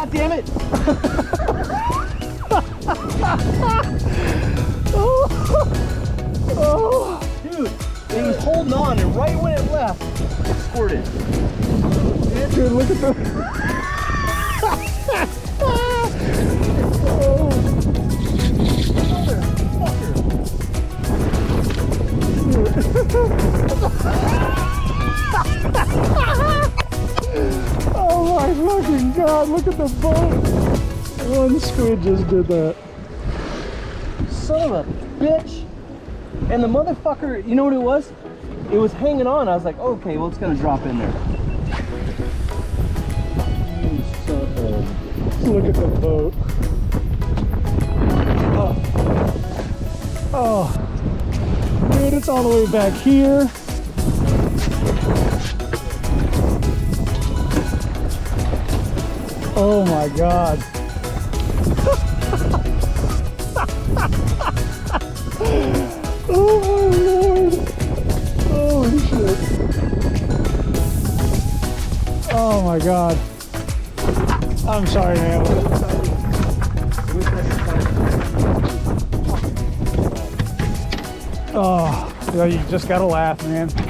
God damn it! Oh, Dude, he was holding on, and right when it left, it squirted. dude, look at the. Oh my fucking god, look at the boat. One squid just did that. Son of a bitch! And the motherfucker, you know what it was? It was hanging on. I was like, okay, well, it's gonna drop in there. Look at the boat. Oh, dude, it's all the way back here. Oh my god. Oh my lord. Holy shit. Oh my god. I'm sorry, man. Oh, yeah, you just gotta laugh, man.